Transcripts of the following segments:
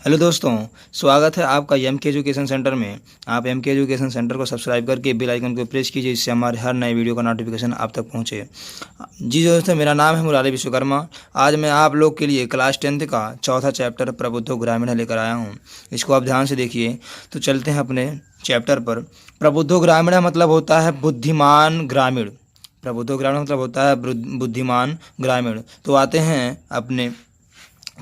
Hello दोस्तों, स्वागत है आपका एम के एजुकेशन सेंटर में। आप एम के एजुकेशन सेंटर को सब्सक्राइब करके बेल आइकन को प्रेस कीजिए, जिससे हमारे हर नए वीडियो का नोटिफिकेशन आप तक पहुंचे। जी दोस्तों, मेरा नाम है मुरारी विश्वकर्मा। आज मैं आप लोग के लिए क्लास 10th का चौथा चैप्टर प्रबुद्धो ग्रामीण लेकर आया हूँ। इसको आप ध्यान से देखिए। तो चलते हैं अपने चैप्टर पर। प्रबुद्धो ग्रामीण मतलब होता है बुद्धिमान ग्रामीण। प्रबुद्धो ग्रामीण मतलब होता है बुद्धिमान ग्रामीण। तो आते हैं अपने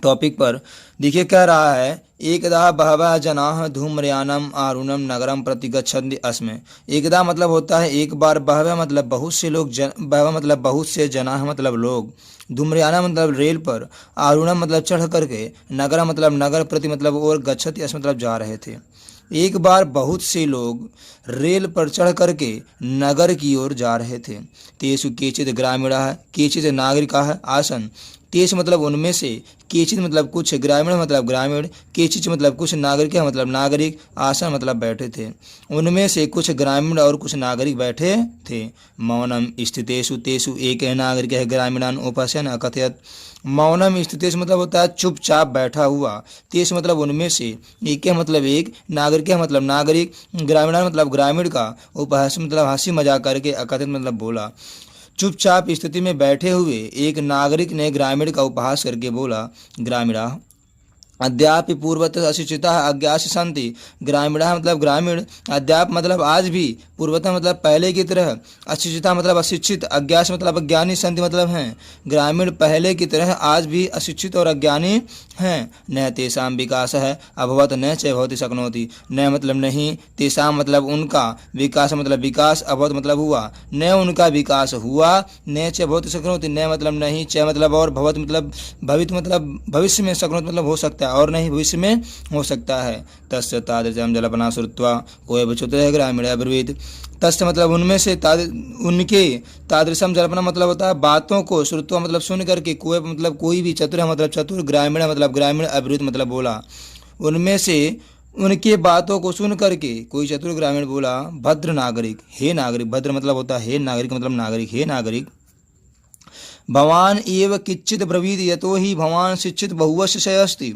टॉपिक पर। देखिए, कह रहा है एकदा बहवः जनाः धूम्रयानम आरुणम नगरम प्रति गच्छन्ति अस्म। एकदा मतलब होता है एक बार, बहवः मतलब बहुत से लोग, बहवः मतलब बहुत से, जनाः मतलब लोग, धूम्रयानम मतलब रेल पर, आरुणम मतलब चढ़ करके, नगरम मतलब नगर, प्रति मतलब और, गच्छति अस्म मतलब जा रहे थे। एक बार बहुत से लोग रेल पर चढ़ करके नगर की ओर जा रहे थे। तेषु केचित् ग्रामीणाः केचित् नागरिकाः आसन्। तेषु मतलब उनमें से, केचित मतलब कुछ, ग्रामीण मतलब ग्रामीण, केचिच मतलब कुछ, नागरिक मतलब नागरिक, आसन मतलब बैठे थे। उनमें से कुछ ग्रामीण और कुछ नागरिक बैठे थे। मौनम स्थितेषु तेषु एक नागरिक है ग्रामीणान उपस्यन अकथयत। मौनम स्थितेषु मतलब होता है चुपचाप बैठा हुआ। तेषु मतलब उनमें से, एक मतलब एक, नागरिक मतलब नागरिक, ग्रामीणान मतलब ग्रामीण का, उपहास मतलब हंसी मजाक करके, अकथित मतलब बोला। चुपचाप स्थिति में बैठे हुए एक नागरिक ने ग्रामीण का उपहास करके बोला, ग्रामीणा अद्यापि पूर्वतः अशिक्षिता अज्ञास संति। ग्रामीणा मतलब ग्रामीण, अद्याप मतलब आज भी, पूर्वतः मतलब पहले की तरह, अशिक्षिता मतलब अशिक्षित, अज्ञास मतलब अज्ञानी, संति मतलब हैं। ग्रामीण पहले की तरह आज भी अशिक्षित और अज्ञानी हैं। न तेषां विकास है अभवत न च भवति शक्नोति। न मतलब नहीं, तेषां मतलब उनका, विकास मतलब विकास, अभवत मतलब हुआ, न उनका विकास हुआ, न च भवति शक्नोति न मतलब नहीं, च मतलब और, भवत मतलब भवित मतलब भविष्य में, शक्नोति मतलब हो सकता है और नहीं भविष्य में हो सकता है। तस्य तादृशं जल्पना श्रुत्वा कोय विच्युतः ग्रामीण अब्रवीत। तस्य मतलब उनमें से, उनके, तादृशम जल्पना मतलब होता है बातों को, श्रुत्वा मतलब सुन करके, कोई मतलब कोई भी, चतुर मतलब चतुर, ग्रामीण मतलब ग्रामीण, अब्रवीत मतलब बोला। उनमें से उनके बातों को सुन करके कोई चतुर ग्रामीण बोला, भद्र नागरिक, हे नागरिक, भद्र मतलब होता है हे नागरिक मतलब नागरिक, हे नागरिक, भवान एव किच्चित ब्रवीत यतो ही भवान शिक्षित बहुवश्य अस्ति।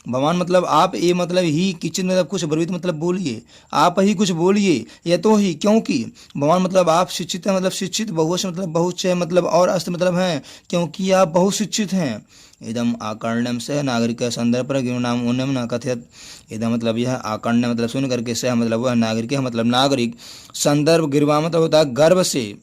भवान मतलब आप, ए मतलब ही, किचित मतलब कुछ, ब्रवीत मतलब बोलिए, आप ही कुछ बोलिए, यतो ही क्योंकि, भवान मतलब आप, शिक्षित है मतलब शिक्षित, बहुवचन मतलब बहुत से मतलब और, अस्त मतलब हैं, क्योंकि आप बहुत शिक्षित हैं। इदम आकर्ण्यम सह नागरिक संदर्भ पर नाम उन्नम न कथयत। इदम मतलब यह, आकर्ण्य मतलब सुन करके, सह मतलब वह, नागरिक मतलब नागरिक, संदर्भ गिरवा मतलब होता है गर्व से,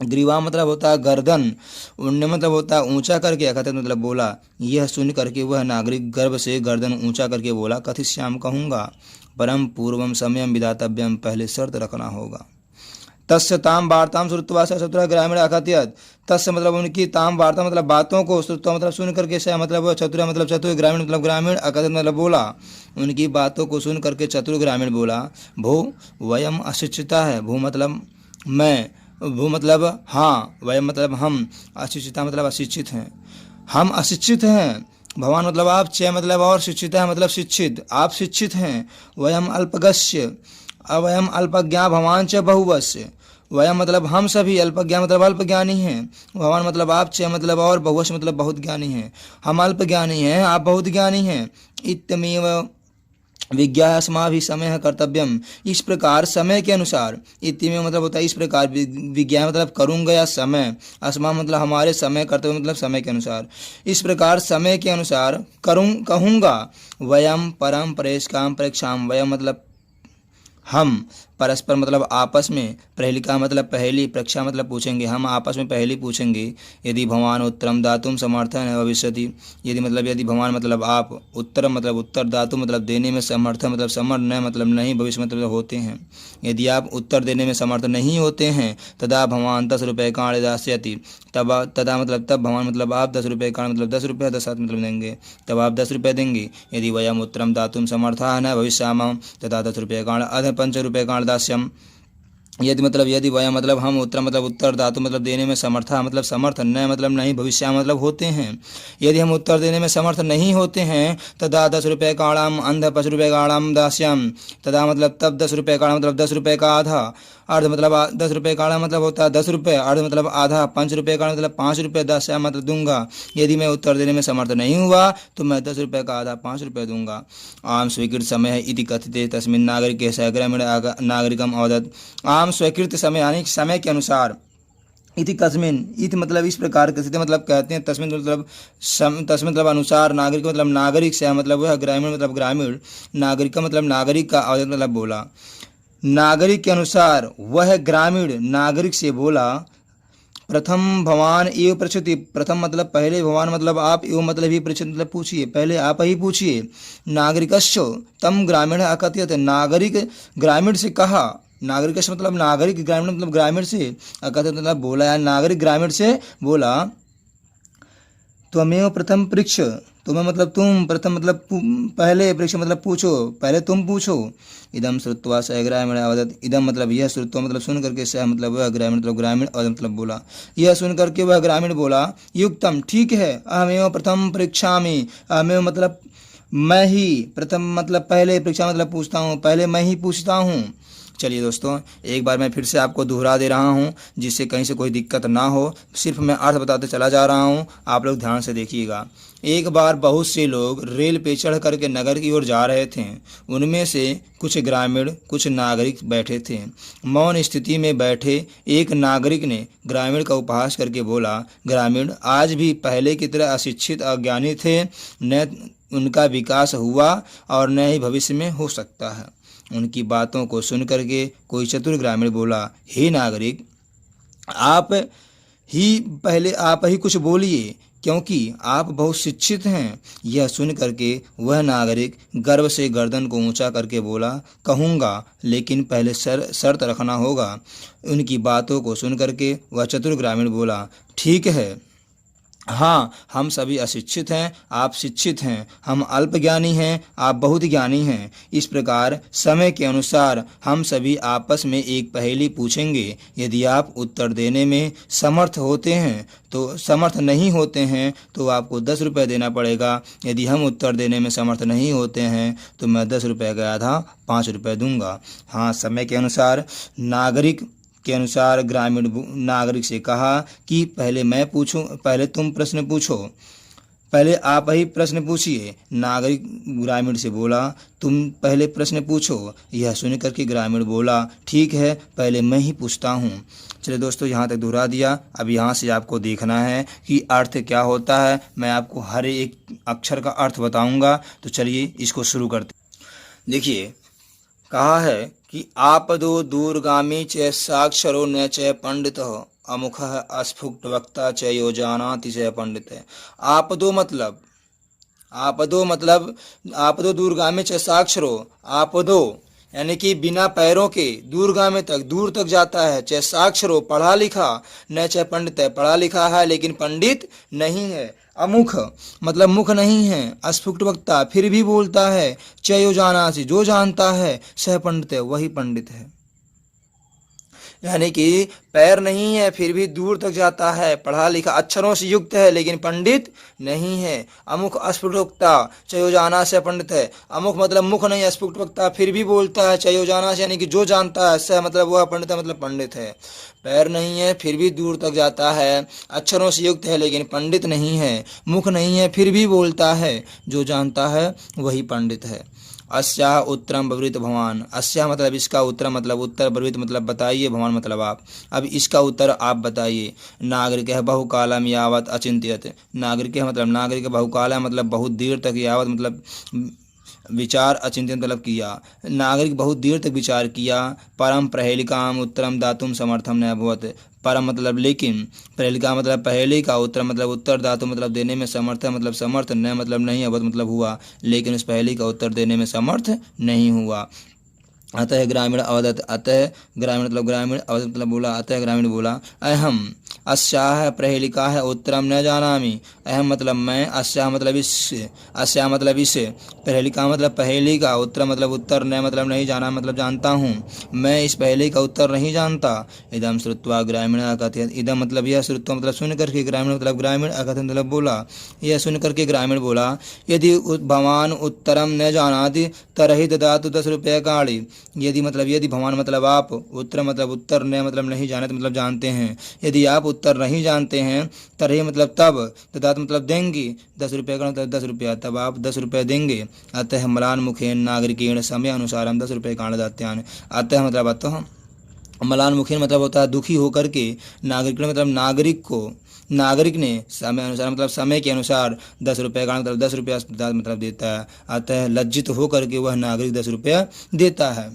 ग्रीवा मतलब होता है गर्दन, उन्ने मतलब होता है ऊंचा करके, अकथित मतलब बोला। यह सुन करके वह नागरिक गर्व से गर्दन ऊंचा करके बोला, कथिष्याम कहूँगा, परम पूर्वम समयम विधातव्यम, पहले शर्त रखना होगा। तस्य ताम वार्ताम श्रुत्वा स चतुर ग्रामीण अकथयत। तस्य मतलब उनकी, ताम वार्ता मतलब बातों को, श्रुत्वा मतलब सुन करके, स मतलब वह, चतुर मतलब चतुर, ग्रामीण मतलब ग्रामीण, अकथयत मतलब बोला। उनकी बातों को सुन करके चतुर ग्रामीण बोला, भो वयम अशिक्षिता है, भू मतलब मैं, भू मतलब हाँ, वयम मतलब हम, अशिक्षिता मतलब अशिक्षित हैं, हम अशिक्षित हैं। भगवान मतलब आप, च मतलब और, शिक्षित है मतलब शिक्षित, आप शिक्षित हैं। वयम अल्पगस्य, अवयम अल्पज्ञा भवान च बहुवश्य। वयम मतलब हम सभी, अल्पज्ञा मतलब अल्पज्ञानी हैं, भगवान मतलब आप, च मतलब और, बहुवश्य मतलब बहुत ज्ञानी हैं। हम अल्पज्ञानी हैं, आप बहुत ज्ञानी हैं। इत्यमेव विज्ञास्मा भी समय कर्तव्यम। इस प्रकार समय के अनुसार, इति में मतलब होता है इस प्रकार, विज्ञा मतलब करूँगा या समय, अस्मा मतलब हमारे, समय कर्तव्य मतलब समय के अनुसार, इस प्रकार समय के अनुसार करूँ कहूँगा। वयम परम परेश काम परीक्षाम, वयम मतलब हम, परस्पर मतलब आपस में, प्रहेलिका मतलब पहली, परीक्षा मतलब पूछेंगे, हम आपस में पहली पूछेंगे। यदि भगवान उत्तरम दातुम समर्थ न भविष्यति। यदि मतलब यदि भगवान मतलब आप, उत्तर मतलब उत्तर, धातु मतलब देने में, समर्थ मतलब समर्थ, न मतलब नहीं, भविष्य मतलब होते हैं। यदि आप उत्तर देने में समर्थ नहीं होते हैं, तदा भगवान 10 रुपये काण दास्यति। तब तदा मतलब तब, भगवान मतलब आप, 10 रुपये काण मतलब 10 रुपये, 10 मतलब देंगे, तब आप 10 रुपये देंगे। यदि वयम उत्तरम दातुम समर्था न भविष्यामः, तदा 10 रुपये काण अध 5 रुपये काण दास्यम। यदि मतलब यदि वह मतलब हम उत्तर मतलब उत्तर धातु मतलब देने में समर्था मतलब समर्थ न मतलब नहीं भविष्य मतलब होते हैं। यदि हम उत्तर देने में समर्थ नहीं होते हैं तदा 10 रुपये काणाम अंध 5 रुपये काणाम दास्याम, तदा मतलब तब 10 रुपये काणा मतलब 10 रुपये का आधा, अर्ध मतलब 10 रुपये काणा मतलब होता है 10 रुपये, अर्ध मतलब आधा, 5 रुपये काणा मतलब 5 रुपये, दास्याम मतलब दूंगा। यदि मैं उत्तर देने में समर्थ नहीं हुआ तो मैं 10 रुपये का आधा 5 रुपये दूंगा। आम स्वीकृत समय है इति कथते तस्मिन् नागरिके स ग्रामीण नागरिकम अवदत्। आम स्वीकृत समय यानी समय के अनुसार, इति कस्मिन इति मतलब इस प्रकार कथित मतलब कहते हैं, तस्मिन मतलब तस्मिन मतलब अनुसार, नागरिक मतलब नागरिक से मतलब वह, ग्रामीण मतलब ग्रामीण, नागरिक का मतलब नागरिक का अवदत् मतलब बोला। नागरिक के अनुसार वह ग्रामीण नागरिक से बोला। प्रथम भवान एव पृच्छति, प्रथम मतलब पहले, भवान मतलब आप, एव मतलब ही, पृच्छति मतलब पूछिए, पहले आप ही पूछिए। नागरिकश्च तम ग्रामीण अकथयत, नागरिक ग्रामीण से कहा, नागरिकश्च मतलब नागरिक, ग्रामीण मतलब ग्रामीण से, अकथयत मतलब बोला, या नागरिक ग्रामीण से बोला। त्वमेव प्रथम पृक्ष, तुम्हें मतलब तुम, प्रथम मतलब पहले, पृक्ष मतलब पूछो, पहले तुम पूछो। इदम श्रुत्वा स ग्रामीण अवदत्, इदम मतलब यह, श्रुत्वा मतलब सुन करके, स मतलब वह, ग्रामीण मतलब ग्रामीण, अवदत् मतलब बोला, यह सुन करके वह ग्रामीण बोला। युक्तम ठीक है, अहमेव प्रथम परीक्षामि, अहमेव मतलब मैं ही, प्रथम मतलब पहले, परीक्षा मतलब पूछता हूँ, पहले मैं ही पूछता हूँ। चलिए दोस्तों, एक बार मैं फिर से आपको दोहरा दे रहा हूँ जिससे कहीं से कोई दिक्कत ना हो, सिर्फ मैं अर्थ बताते चला जा रहा हूँ, आप लोग ध्यान से देखिएगा। एक बार बहुत से लोग रेल पे चढ़ करके नगर की ओर जा रहे थे। उनमें से कुछ ग्रामीण कुछ नागरिक बैठे थे। मौन स्थिति में बैठे एक नागरिक ने ग्रामीण का उपहास करके बोला, ग्रामीण आज भी पहले की तरह अशिक्षित अज्ञानी थे, न उनका विकास हुआ और न ही भविष्य में हो सकता है। उनकी बातों को सुन करके कोई चतुर ग्रामीण बोला, हे नागरिक, आप ही कुछ बोलिए, क्योंकि आप बहुत शिक्षित हैं। यह सुन करके वह नागरिक गर्व से गर्दन को ऊंचा करके बोला, कहूँगा, लेकिन पहले शर्त रखना होगा। उनकी बातों को सुन करके वह चतुर ग्रामीण बोला, ठीक है, हाँ, हम सभी अशिक्षित हैं, आप शिक्षित हैं, हम अल्प ज्ञानी हैं, आप बहुत ज्ञानी हैं। इस प्रकार समय के अनुसार हम सभी आपस में एक पहेली पूछेंगे। यदि आप उत्तर देने में समर्थ होते हैं तो, समर्थ नहीं होते हैं तो आपको 10 रुपये देना पड़ेगा। यदि हम उत्तर देने में समर्थ नहीं होते हैं तो मैं 10 रुपये का आधा 5 रुपये दूंगा। हाँ, समय के अनुसार, नागरिक के अनुसार ग्रामीण नागरिक से कहा कि पहले मैं पूछूं, पहले तुम प्रश्न पूछो, पहले आप ही प्रश्न पूछिए। नागरिक ग्रामीण से बोला, तुम पहले प्रश्न पूछो। यह सुन करके ग्रामीण बोला, ठीक है, पहले मैं ही पूछता हूँ। चलिए दोस्तों, यहाँ तक दोहरा दिया। अब यहाँ से आपको देखना है कि अर्थ क्या होता है। मैं आपको हर एक अक्षर का अर्थ बताऊँगा। तो चलिए इसको शुरू करते। देखिए, कहा है कि आपदो दूरगामी च साक्षरो न च पंडितः अमुखः अस्फुट वक्ता च यो जानाति च पंडित। आपदो मतलब, आपदो दूरगामी च साक्षरो, आपदो यानी कि बिना पैरों के, दूरगामी तक, दूर तक जाता है, च साक्षरो पढ़ा लिखा, न च पंडित पढ़ा लिखा है लेकिन पंडित नहीं है, अमुख मतलब मुख नहीं है, अस्फुट वक्ता फिर भी बोलता है, चयो जानासि जो जानता है, सह पंडित वही पंडित है। यानी कि पैर नहीं है फिर भी दूर तक जाता है, पढ़ा लिखा अक्षरों से युक्त है लेकिन पंडित नहीं है। अमुख अस्फुट वक्ता चयो जाना से पंडित है। अमुख मतलब मुख नहीं, अस्फुट वक्ता फिर भी बोलता है, चयो जाना से यानी कि जो जानता है, सह मतलब वह पंडित है मतलब पंडित है। पैर नहीं है फिर भी दूर तक जाता है, अक्षरों से युक्त है लेकिन पंडित नहीं है, मुख नहीं है फिर भी बोलता है, जो जानता है वही पंडित है। अस्या उत्तरम ब्रवीत भवान, अस्या मतलब इसका उत्तर मतलब उत्तर, ब्रवीत मतलब बताइए, भवान मतलब आप। अब इसका उत्तर आप बताइए। नागरिक है बहुकालम यावत अचिंत्यत, नागरिक है मतलब नागरिक, बहुकाल मतलब बहुत देर तक, यावत मतलब विचार, अचिंत्यन मतलब किया, नागरिक बहुत देर तक विचार किया। परम प्रहेलिकाम उत्तरम दातुम समर्थम न अभवत, परम मतलब लेकिन, प्रहेलिका मतलब पहले का, उत्तर मतलब उत्तर, धातु मतलब देने में समर्थ मतलब समर्थ, न मतलब नहीं, अवध मतलब हुआ, लेकिन उस पहले का उत्तर देने में समर्थ नहीं हुआ। अतः ग्रामीण अवदत, अतः ग्रामीण मतलब ग्रामीण, अवदत मतलब बोला, अतः ग्रामीण बोला, अहम अस्याः प्रहेलिकाः उत्तरम न जानामि। अहम मतलब मैं, अस्याः मतलब इस, अस्याः मतलब इस, प्रहेलिका मतलब पहेली का, उत्तर मतलब उत्तर, न मतलब नहीं, जाना मतलब जानता हूँ, मैं इस पहेली का उत्तर नहीं जानता। इदम श्रुत्वा ग्रामीण अकथयत। इदम मतलब यह, श्रुत्वा मतलब सुन करके, ग्रामीण मतलब ग्रामीण, अकथयत मतलब बोला, यह सुन करके ग्रामीण बोला, यदि भवान उत्तरम न जानाति तरहि ददातु 10 रूप्यकाणि। यदि मतलब यदि, भवान मतलब आप, उत्तर मतलब उत्तर, न मतलब नहीं, जानते मतलब जानते हैं, यदि आप उत्तर नहीं जानते हैं, तरहि मतलब तब, ददात मतलब देंगे, 10 रुपये का मतलब 10 रुपया, तब आप 10 रुपये देंगे। अतः मलान मुखेन नागरिकेण समय अनुसारम 10 रुपये काण दात्यान। अतः मतलब अतः, मलान मुखेन मतलब होता है दुखी होकर के, नागरिक मतलब नागरिक को, नागरिक ने समय अनुसार मतलब समय के अनुसार 10 रुपये का मतलब 10 रुपया मतलब देता है। अतः लज्जित होकर के वह नागरिक 10 रुपया देता है।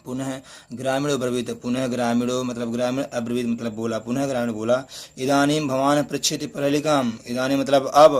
पुनः ग्रामीणो ब्रवीत। पुनः ग्रामीणो मतलब ग्रामीण, अब्रवीत मतलब बोला, पुनः ग्रामीण बोला, इदानीं भवान पृच्छति प्रहेलिकाम। इदानीं मतलब अब,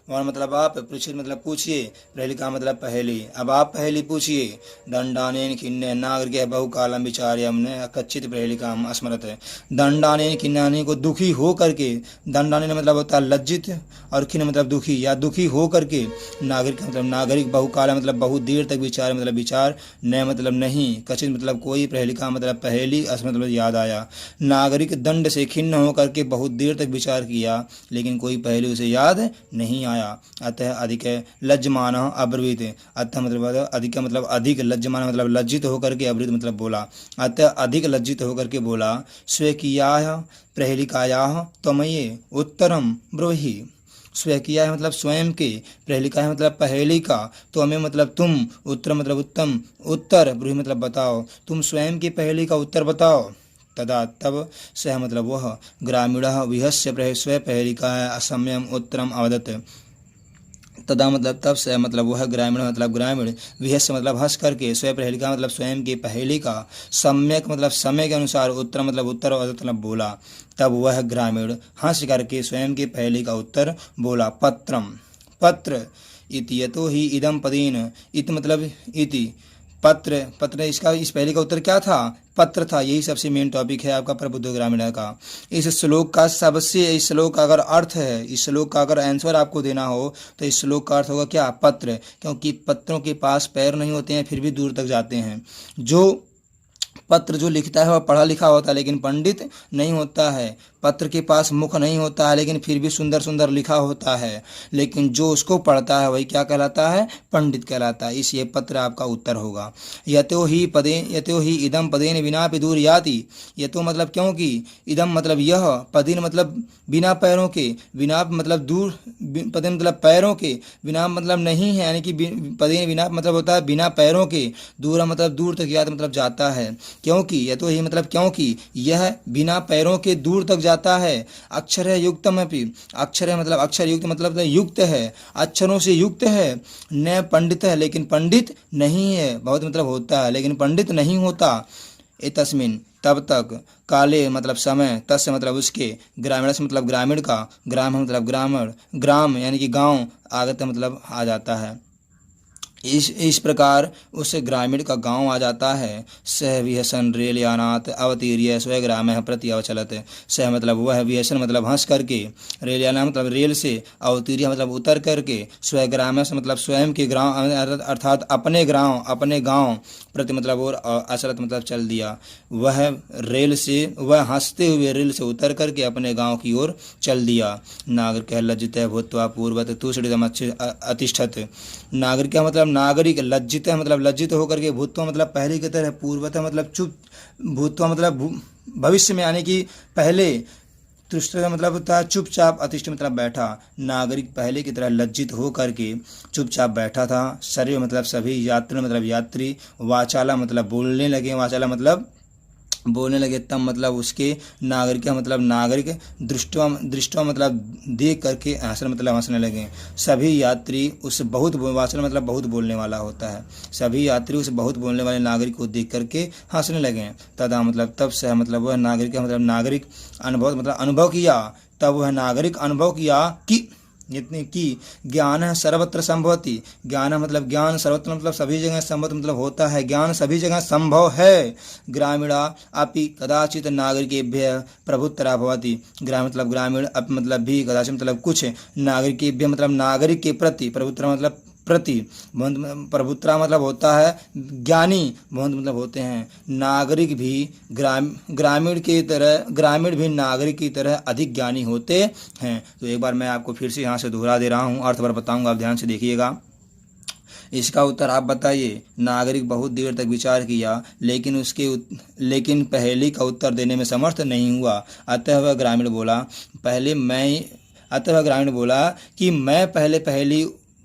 भवान मतलब आप, पृच्छति मतलब पूछिए, प्रहेलिका मतलब पहेली, अब आप पहेली पूछिए। दंडानेन खिन्नेन नागरिकः बहुकालं विचार्य न कच्चित् प्रहेलिकाम अस्मरत। दंडानेन खिन्नाने को दुखी हो करके, दंडानेन मतलब होता है लज्जित, और खिन्न मतलब दुखी या दुखी हो करके, नागरिक मतलब नागरिक, बहुकाल मतलब बहुत देर तक, विचार मतलब विचार, न मतलब नहीं, कच्चित मतलब कोई, प्रहेलिका मतलब पहेली, अस्मृत मतलब याद आया। नागरिक दंड से खिन्न होकर के बहुत देर तक विचार किया, लेकिन कोई पहेली उसे याद नहीं आया। अतः अधिक लज्जमान अब्रवीत। अतः मतलब अधिक मतलब अधिक, लज्जमान मतलब लज्जित होकर के, अब्रवीत मतलब बोला, अतः अधिक लज्जित होकर के बोला, स्वेकीयाः प्रहेलिकायाः त्वमये उत्तरम ब्रूहि। स्वकीय है मतलब स्वयं के, प्रहेलिका है मतलब पहेली का, तो हमें मतलब तुम, उत्तर मतलब उत्तम, उत्तर, ब्रूहि मतलब बताओ, तुम स्वयं की पहेली का उत्तर बताओ। तदा तब, सह मतलब वह, ग्रामीणः विहस्य स्व पहेलिका असम्यम उत्तरम अवदत्। तदा मतलब तब से, मतलब वह, ग्रामीण मतलब ग्रामीण, विहस्य मतलब हंस करके, स्वयं प्रहेलिका मतलब स्वयं की पहेली का, सम्यक मतलब समय के अनुसार, उत्तर मतलब उत्तर, और मतलब बोला, तब वह ग्रामीण हंस करके स्वयं की पहेली का उत्तर बोला। पत्रम पत्र इति यतो ही इदम पदेन, इत मतलब इति, पत्र, पत्र, इसका इस पहले का उत्तर क्या था, पत्र था। यही सबसे मेन टॉपिक है आपका प्रबुद्ध ग्रामीण का। इस श्लोक का सबसे, इस श्लोक का अगर अर्थ है, इस श्लोक का अगर आंसर आपको देना हो, तो इस श्लोक का अर्थ होगा क्या, पत्र, क्योंकि पत्रों के पास पैर नहीं होते हैं, फिर भी दूर तक जाते हैं। जो पत्र जो लिखता है वह पढ़ा लिखा होता है, लेकिन पंडित नहीं होता है। पत्र के पास मुख नहीं होता है, लेकिन फिर भी सुंदर सुंदर लिखा होता है, लेकिन जो उसको पढ़ता है वही क्या कहलाता है, पंडित कहलाता है। इसलिए पत्र आपका उत्तर होगा। यतो ही इदम पदेन विना दूर याति। यतो मतलब क्योंकि, इदम मतलब यह, पदेन मतलब बिना पैरों के, विना मतलब दूर, पदेन मतलब पैरों के, विना मतलब नहीं है, यानी कि पदेन विना मतलब होता है बिना पैरों के, दूर मतलब दूर तक, यात मतलब जाता है। क्योंकि, यतो ही मतलब क्योंकि, यह बिना पैरों के दूर तक जाता है। अक्षर है युक्तम अपि, अक्षर है मतलब अक्षर युक्त मतलब युक्त है, अक्षरों से युक्त है। न पंडित है, लेकिन पंडित नहीं है, बहुत मतलब होता है लेकिन पंडित नहीं होता। एतस्मिन तब तक, काले मतलब समय, तस्य मतलब उसके, ग्रामीण से मतलब ग्रामीण का, ग्राम मतलब ग्रामीण, ग्राम यानी कि गांव, आगत मतलब आ जाता है। इस प्रकार उस ग्रामीण का गांव आ जाता है। सह विहसन रेल यानात अवतीर्य स्वग्राम प्रति अवचलत। सह मतलब वह, विहसन मतलब हंस करके, रेल याना मतलब रेल से, अवतीर्य मतलब उतर करके, स्वग्राम से मतलब स्वयं के ग्राम, अर्थात अपने गांव प्रति मतलब और, अचलत मतलब चल दिया। वह रेल से, वह हंसते हुए रेल से उतर करके अपने गांव की ओर चल दिया। नागरिक लज्जित भूत्वा पूर्वत तुषितम अतिष्ठत। नागरिक का मतलब नागरिक, लज्जित है मतलब लज्जित होकर के, भूत्वा मतलब पहले की तरह, पूर्वतः मतलब चुप, भूत्वा मतलब भविष्य में आने की पहले, तुष्ट मतलब होता है चुपचाप, अतिष्ठ मतलब बैठा। नागरिक पहले की तरह लज्जित हो करके चुपचाप बैठा था। शरीर मतलब सभी, यात्री मतलब यात्री, वाचाला मतलब बोलने लगे, वाचाला मतलब बोलने लगे, तब मतलब उसके, नागरिक का मतलब नागरिक, दृष्टवा मतलब देख करके, हंसने मतलब हंसने लगे। सभी यात्री उस बहुत, वाचन मतलब बहुत बोलने वाला होता है, सभी यात्री उस बहुत बोलने वाले नागरिक को देख करके हंसने लगे। तदा मतलब तब से, मतलब वह नागरिक का मतलब नागरिक, अनुभव मतलब अनुभव किया, तब वह नागरिक अनुभव किया कि जितनी कि ज्ञान सर्वत्र संभवति, ज्ञान मतलब ज्ञान, सर्वत्र मतलब सभी जगह, संभव मतलब होता है, ज्ञान सभी जगह संभव है। ग्रामीणा अपि कदाचित नागरिकेभ्यः प्रभुत्तरा भवति, ग्राम मतलब ग्रामीण, अप मतलब भी, कदाचित मतलब कुछ, नागरिकेभ्यः मतलब नागरिक के प्रति, प्रभुत्तरा मतलब प्रति, प्रभुत्रा मतलब होता है ज्ञानी, बहुत मतलब होते हैं, नागरिक भी ग्रामीण की तरह, ग्रामीण भी नागरिक की तरह अधिक ज्ञानी होते हैं। तो एक बार मैं आपको फिर से यहाँ से दोहरा दे रहा हूँ, अर्थ भर बताऊँगा, आप ध्यान से देखिएगा। इसका उत्तर आप बताइए। नागरिक बहुत देर तक विचार किया लेकिन पहेली का उत्तर देने में समर्थ नहीं हुआ। अतः वह ग्रामीण बोला कि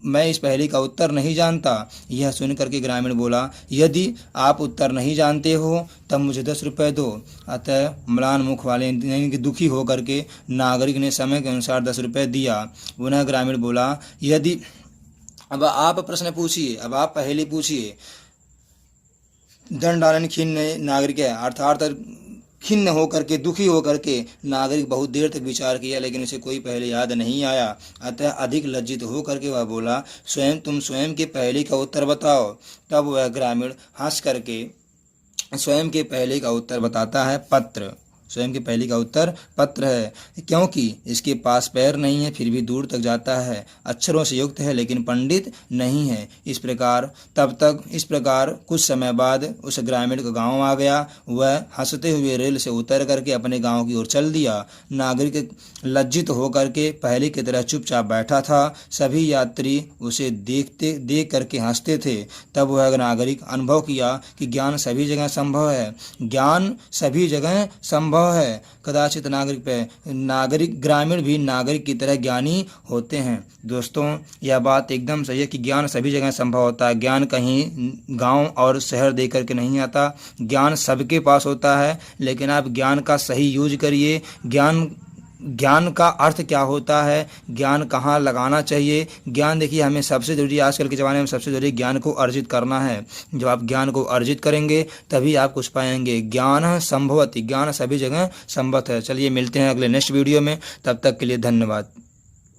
मैं इस पहेली का उत्तर नहीं जानता। यह सुन करके ग्रामीण बोला, यदि आप उत्तर नहीं जानते हो तब मुझे 10 रुपये दो। अतः म्लान मुख वाले यानी कि दुखी होकर के नागरिक ने समय के अनुसार 10 रुपये दिया। पुनः ग्रामीण बोला, यदि अब आप प्रश्न पूछिए, अब आप पहेली पूछिए। दंडानन खिन्न नागरिक है, अर्थात खिन्न होकर के, दुखी होकर के नागरिक बहुत देर तक विचार किया लेकिन उसे कोई पहेली याद नहीं आया। अतः अधिक लज्जित होकर के वह बोला, तुम स्वयं के पहेली का उत्तर बताओ। तब वह ग्रामीण हंस करके स्वयं के पहेली का उत्तर बताता है, पत्र। स्वयं की पहेली का उत्तर पत्र है, क्योंकि इसके पास पैर नहीं है फिर भी दूर तक जाता है, अक्षरों से युक्त है लेकिन पंडित नहीं है। इस प्रकार कुछ समय बाद उस ग्रामीण का गांव आ गया। वह हंसते हुए रेल से उतर करके अपने गांव की ओर चल दिया। नागरिक लज्जित होकर के पहले की तरह चुपचाप बैठा था। सभी यात्री उसे देख करके हंसते थे। तब वह नागरिक अनुभव किया कि ज्ञान सभी जगह संभव है, ज्ञान सभी जगह संभव है। कदाचित ग्रामीण भी नागरिक की तरह ज्ञानी होते हैं। दोस्तों, यह बात एकदम सही है कि ज्ञान सभी जगह संभव होता है। ज्ञान कहीं गांव और शहर देख करके नहीं आता, ज्ञान सबके पास होता है। लेकिन आप ज्ञान का सही यूज करिए। ज्ञान का अर्थ क्या होता है, ज्ञान कहाँ लगाना चाहिए। ज्ञान देखिए, हमें सबसे ज़रूरी, आजकल के ज़माने में सबसे ज़रूरी ज्ञान को अर्जित करना है। जब आप ज्ञान को अर्जित करेंगे तभी आप कुछ पाएंगे। ज्ञान संभवति, ज्ञान सभी जगह संभव है। चलिए मिलते हैं अगले नेक्स्ट वीडियो में, तब तक के लिए धन्यवाद।